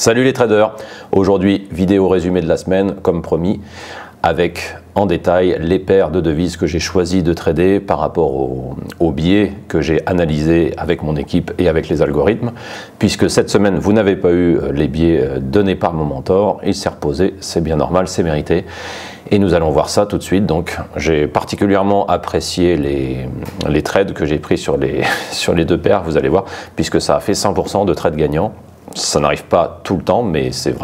Salut les traders, aujourd'hui vidéo résumé de la semaine comme promis avec en détail les paires de devises que j'ai choisi de trader par rapport aux biais que j'ai analysés avec mon équipe et avec les algorithmes, puisque cette semaine vous n'avez pas eu les biais donnés par mon mentor, il s'est reposé, c'est bien normal, c'est mérité. Et nous allons voir ça tout de suite. Donc j'ai particulièrement apprécié les trades que j'ai pris sur les deux paires, vous allez voir, puisque ça a fait 100% de trades gagnants. Ça n'arrive pas tout le temps, mais c'est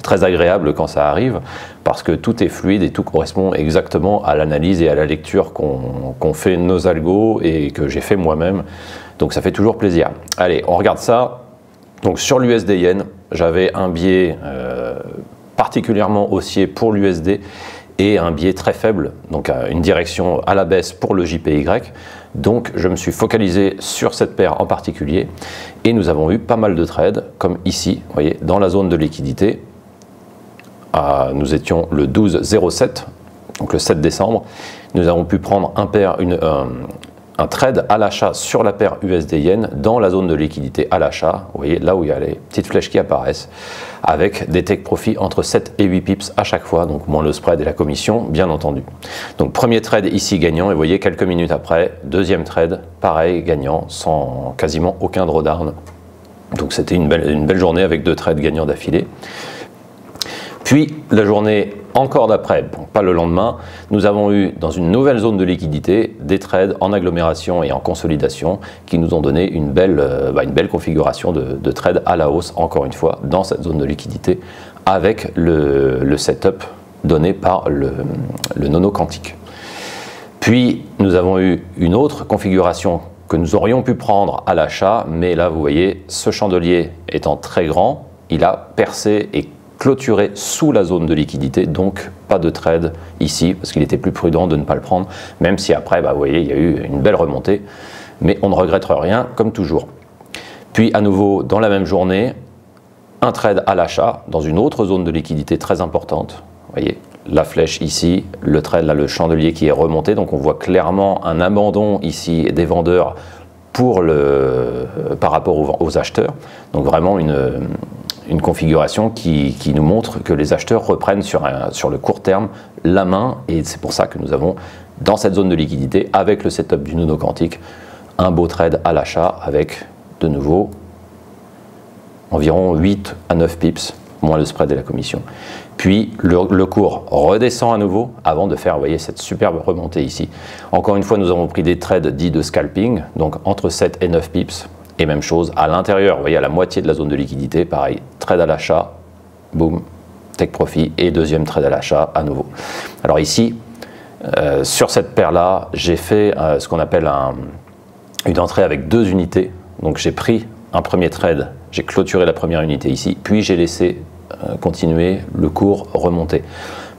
très agréable quand ça arrive, parce que tout est fluide et tout correspond exactement à l'analyse et à la lecture qu'ont fait nos algos et que j'ai fait moi-même. Donc ça fait toujours plaisir. Allez, on regarde ça. Donc sur l'USD Yen, j'avais un biais particulièrement haussier pour l'USD et un biais très faible, donc une direction à la baisse pour le JPY. Donc je me suis focalisé sur cette paire en particulier et nous avons eu pas mal de trades comme ici, vous voyez, dans la zone de liquidité. Nous étions le 12,07, donc le 7 décembre. Nous avons pu prendre un trade à l'achat sur la paire USD Yen dans la zone de liquidité à l'achat, vous voyez là où il y a les petites flèches qui apparaissent, avec des take profits entre 7 et 8 pips à chaque fois, donc moins le spread et la commission bien entendu. Donc premier trade ici gagnant, et vous voyez quelques minutes après, deuxième trade pareil gagnant sans quasiment aucun drawdown. Donc c'était une belle journée avec deux trades gagnants d'affilée. Puis la journée encore d'après, bon, pas le lendemain, nous avons eu dans une nouvelle zone de liquidité des trades en agglomération et en consolidation qui nous ont donné une belle configuration de trades à la hausse, encore une fois, dans cette zone de liquidité avec le setup donné par le nono quantique. Puis nous avons eu une autre configuration que nous aurions pu prendre à l'achat, mais là vous voyez, ce chandelier étant très grand, il a percé et clôturé sous la zone de liquidité, donc pas de trade ici parce qu'il était plus prudent de ne pas le prendre, même si après vous voyez il y a eu une belle remontée, mais on ne regrette rien comme toujours. Puis à nouveau dans la même journée, un trade à l'achat dans une autre zone de liquidité très importante, vous voyez la flèche ici, le trade là, le chandelier qui est remonté, donc on voit clairement un abandon ici des vendeurs par rapport aux acheteurs, donc vraiment une configuration qui nous montre que les acheteurs reprennent sur le court terme la main, et c'est pour ça que nous avons dans cette zone de liquidité avec le setup du nono quantique un beau trade à l'achat avec de nouveau environ 8 à 9 pips moins le spread et la commission. Puis le cours redescend à nouveau avant de faire, vous voyez, cette superbe remontée ici. Encore une fois, nous avons pris des trades dits de scalping, donc entre 7 et 9 pips. Et même chose à l'intérieur, vous voyez, à la moitié de la zone de liquidité, pareil, trade à l'achat, boum, take profit, et deuxième trade à l'achat à nouveau. Alors ici, sur cette paire-là, j'ai fait ce qu'on appelle une entrée avec deux unités. Donc j'ai pris un premier trade, j'ai clôturé la première unité ici, puis j'ai laissé continuer le cours remonter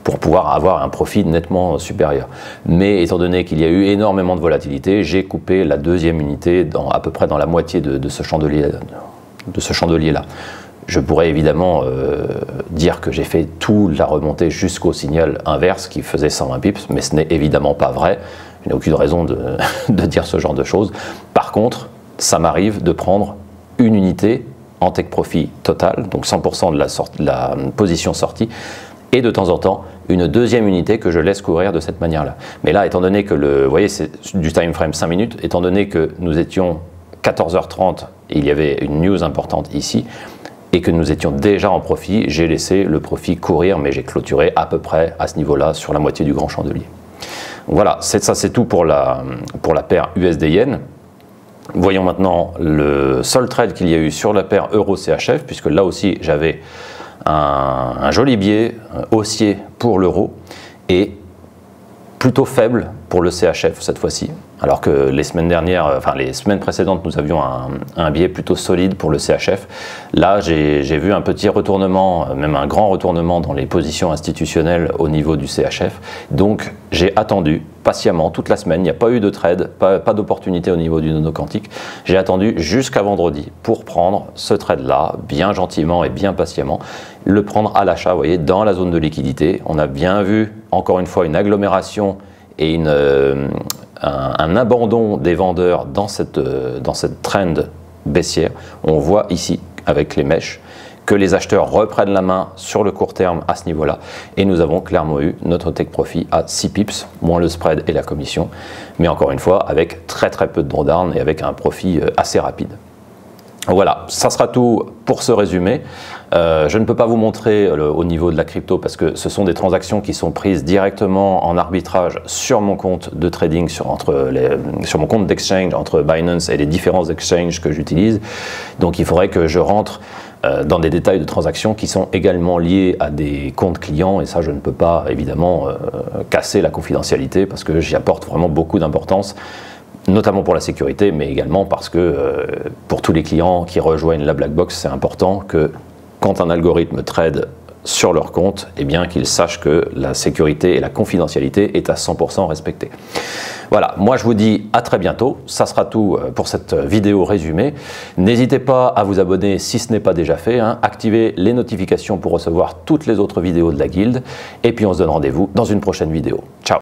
pour pouvoir avoir un profit nettement supérieur. Mais étant donné qu'il y a eu énormément de volatilité, j'ai coupé la deuxième unité à peu près dans la moitié de ce chandelier-là. Je pourrais évidemment dire que j'ai fait toute la remontée jusqu'au signal inverse qui faisait 120 pips, mais ce n'est évidemment pas vrai. Je n'ai aucune raison de dire ce genre de choses. Par contre, ça m'arrive de prendre une unité en take profit total, donc 100% de la position sortie, et de temps en temps une deuxième unité que je laisse courir de cette manière-là. Mais là, étant donné que vous voyez, c'est du time frame 5 minutes, étant donné que nous étions 14h30 et il y avait une news importante ici, et que nous étions déjà en profit, j'ai laissé le profit courir, mais j'ai clôturé à peu près à ce niveau-là sur la moitié du grand chandelier. Voilà, ça c'est tout pour la paire USD Yen. Voyons maintenant le seul trade qu'il y a eu sur la paire Euro CHF, puisque là aussi j'avais un joli biais haussier pour l'euro et plutôt faible pour le CHF cette fois-ci, alors que les semaines dernières, enfin les semaines précédentes, nous avions un biais plutôt solide pour le CHF. Là, j'ai vu un petit retournement, même un grand retournement dans les positions institutionnelles au niveau du CHF. Donc, j'ai attendu patiemment toute la semaine. Il n'y a pas eu de trade, pas d'opportunité au niveau du nono quantique. J'ai attendu jusqu'à vendredi pour prendre ce trade-là, bien gentiment et bien patiemment, le prendre à l'achat, vous voyez, dans la zone de liquidité. On a bien vu, encore une fois, une agglomération et un abandon des vendeurs dans cette trend baissière. On voit ici avec les mèches que les acheteurs reprennent la main sur le court terme à ce niveau-là. Et nous avons clairement eu notre take profit à 6 pips, moins le spread et la commission. Mais encore une fois, avec très peu de drawdown et avec un profit assez rapide. Voilà, ça sera tout pour ce résumé. Je ne peux pas vous montrer au niveau de la crypto parce que ce sont des transactions qui sont prises directement en arbitrage sur mon compte de trading, sur mon compte d'exchange entre Binance et les différents exchanges que j'utilise. Donc il faudrait que je rentre dans des détails de transactions qui sont également liés à des comptes clients et ça je ne peux pas évidemment casser la confidentialité parce que j'y apporte vraiment beaucoup d'importance, notamment pour la sécurité, mais également parce que pour tous les clients qui rejoignent la Black Box, c'est important que quand un algorithme trade sur leur compte, eh bien qu'ils sachent que la sécurité et la confidentialité est à 100% respectée. Voilà, moi je vous dis à très bientôt, ça sera tout pour cette vidéo résumée. N'hésitez pas à vous abonner si ce n'est pas déjà fait, activez les notifications pour recevoir toutes les autres vidéos de la guilde, et puis on se donne rendez-vous dans une prochaine vidéo. Ciao!